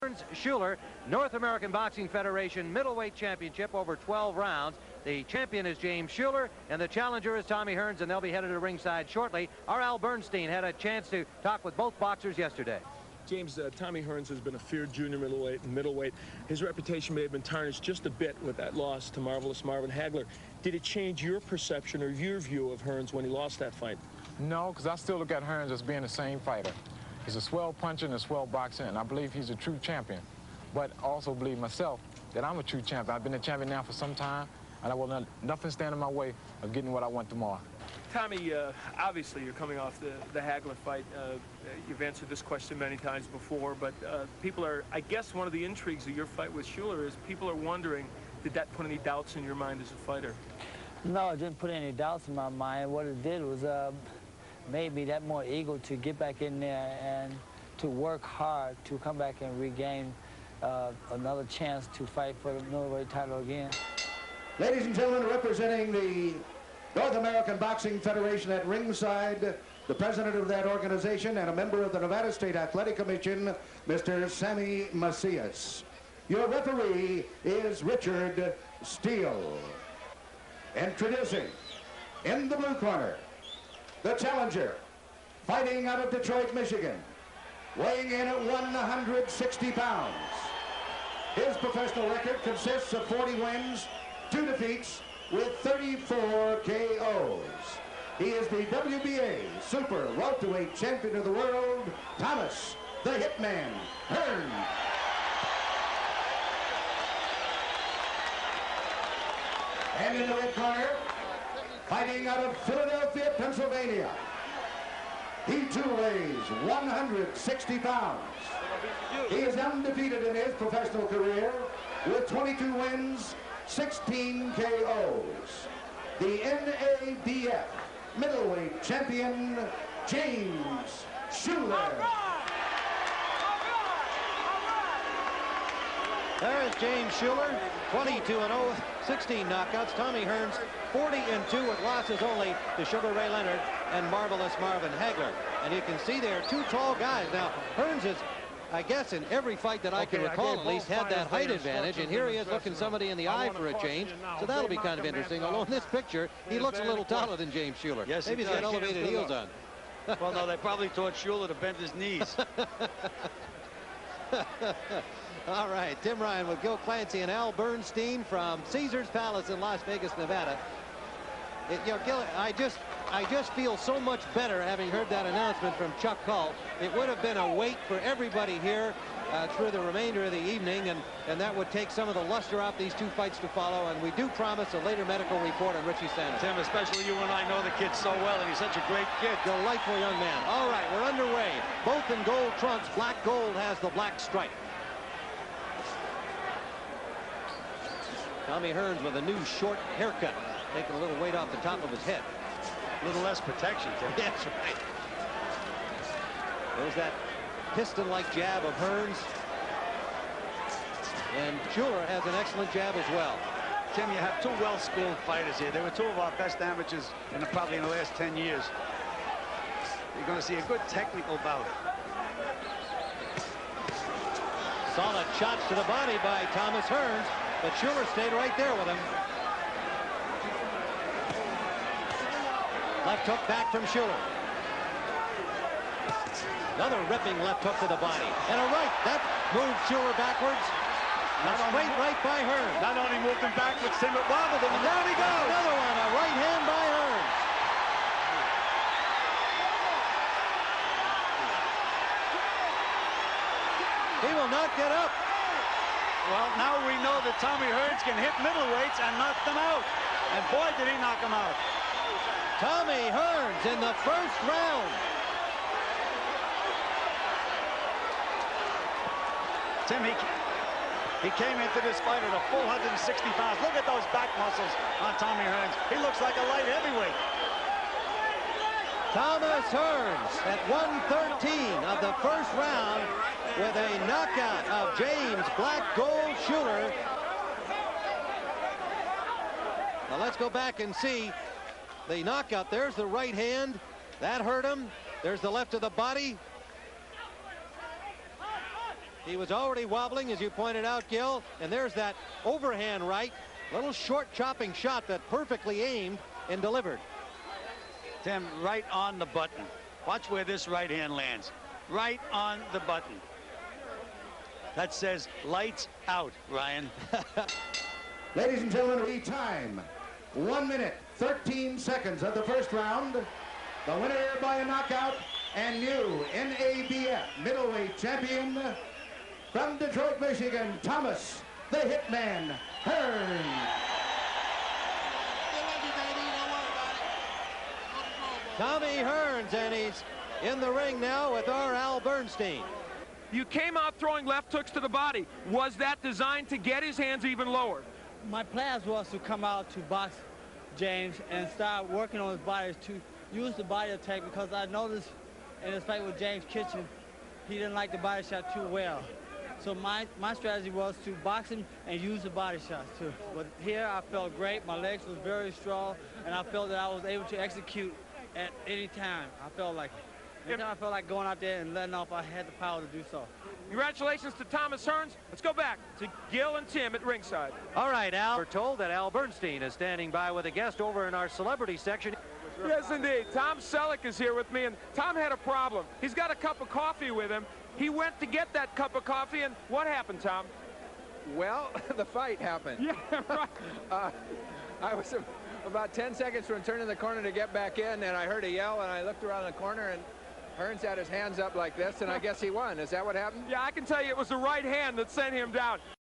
Hearns Schuler, North American Boxing Federation Middleweight Championship over 12 rounds. The champion is James Schuler, and the challenger is Tommy Hearns, and they'll be headed to ringside shortly. Our Al Bernstein had a chance to talk with both boxers yesterday. James, Tommy Hearns has been a feared junior middleweight and middleweight. His reputation may have been tarnished just a bit with that loss to Marvelous Marvin Hagler. Did it change your perception or your view of Hearns when he lost that fight? No, because I still look at Hearns as being the same fighter. He's a swell puncher and a swell boxer, and I believe he's a true champion. But I also believe myself that I'm a true champion. I've been a champion now for some time, and I will let nothing stand in my way of getting what I want tomorrow. Tommy, obviously you're coming off the Hagler fight. You've answered this question many times before, but people are, I guess one of the intrigues of your fight with Schuler is people are wondering, did that put any doubts in your mind as a fighter? No, it didn't put any doubts in my mind. What it did was made me that more eager to get back in there and to work hard to come back and regain another chance to fight for the middleweight title again. Ladies and gentlemen, representing the North American Boxing Federation at ringside, the president of that organization and a member of the Nevada State Athletic Commission, Mr. Sammy Macias. Your referee is Richard Steele. Introducing, in the blue corner, the challenger, fighting out of Detroit, Michigan, weighing in at 160 pounds. His professional record consists of 40 wins, 2 defeats, with 34 KOs. He is the WBA Super Welterweight Champion of the World, Thomas the Hitman Hearns. And in the red corner, fighting out of Philadelphia, Pennsylvania, he too weighs 160 pounds. He is undefeated in his professional career with 22 wins, 16 KOs. The NABF Middleweight Champion, James Schuler. There is James Schuler, 22-0, 16 knockouts. Tommy Hearns, 40-2 with losses only to Sugar Ray Leonard and Marvelous Marvin Hagler. And you can see there are 2 tall guys. Now, Hearns is, I guess, in every fight that I can recall, at least, had that height advantage. And here he is looking somebody in the eye for a change. So that'll be kind of interesting. Although in this picture, he looks a little taller than James Schuler. Yes, maybe he's got elevated heels on. Well, no, they probably taught Schuler to bend his knees. All right, Tim Ryan with Gil Clancy and Al Bernstein from Caesars Palace in Las Vegas, Nevada. Gil, I just feel so much better having heard that announcement from Chuck Hull. It would have been a wait for everybody here through the remainder of the evening, and that would take some of the luster off these 2 fights to follow. And we do promise a later medical report on Richie Sanders. Tim, especially you and I know the kid so well, and he's such a great kid. Delightful young man. All right, we're underway. Both in gold trunks. Black gold has the black stripe. Tommy Hearns with a new short haircut, taking a little weight off the top of his head. A little less protection, Tim. That's right. There's that piston-like jab of Hearns. And Schuler has an excellent jab as well. Tim, you have 2 well-schooled fighters here. They were 2 of our best amateurs probably in the last 10 years. You're going to see a good technical bout. Solid shots to the body by Thomas Hearns, but Schuler stayed right there with him. Left hook back from Schuler. Another ripping left hook to the body. And a right. That moved Schuler backwards. A straight right by Hearns. Not only moved him backwards, Tim, it wobbled him, and down he goes. Another one, a right hand by Hearns. He will not get up. Well, now we know that Tommy Hearns can hit middleweights and knock them out. And boy, did he knock them out. Tommy Hearns in the first round. Tim, he came into this fight at a full 160 pounds. Look at those back muscles on Tommy Hearns. He looks like a light heavyweight. Thomas Hearns at 113 of the first round with a knockout of James Black Gold Schuler. Now let's go back and see the knockout. There's the right hand. That hurt him. There's the left of the body. He was already wobbling, as you pointed out, Gil, and there's that overhand right. Little short chopping shot that perfectly aimed and delivered. Tim, right on the button. Watch where this right hand lands. Right on the button. That says lights out, Ryan. Ladies and gentlemen, time. 1 minute, 13 seconds of the first round. The winner by a knockout and new NABF middleweight champion from Detroit, Michigan, Thomas the Hitman Hearns. Tommy Hearns, and he's in the ring now with our Al Bernstein. You came out throwing left hooks to the body. Was that designed to get his hands even lower? My plans was to come out to box James and start working on his body, to use the body attack, because I noticed in his fight with James Kitchen, he didn't like the body shot too well. So my strategy was to box him and use the body shots too. But here I felt great. My legs was very strong, and I felt that I was able to execute at any time. I felt like going out there and letting off, I had the power to do so. Congratulations to Thomas Hearns. Let's go back to Gil and Tim at ringside. All right, Al. We're told that Al Bernstein is standing by with a guest over in our celebrity section. Yes, indeed. Tom Selleck is here with me, and Tom had a problem. He's got a cup of coffee with him. He went to get that cup of coffee, and what happened, Tom? Well, the fight happened. Yeah, right. I was about 10 seconds from turning the corner to get back in, and I heard a yell, and I looked around the corner, and Hearns had his hands up like this, and I guess he won. Is that what happened? Yeah, I can tell you it was the right hand that sent him down.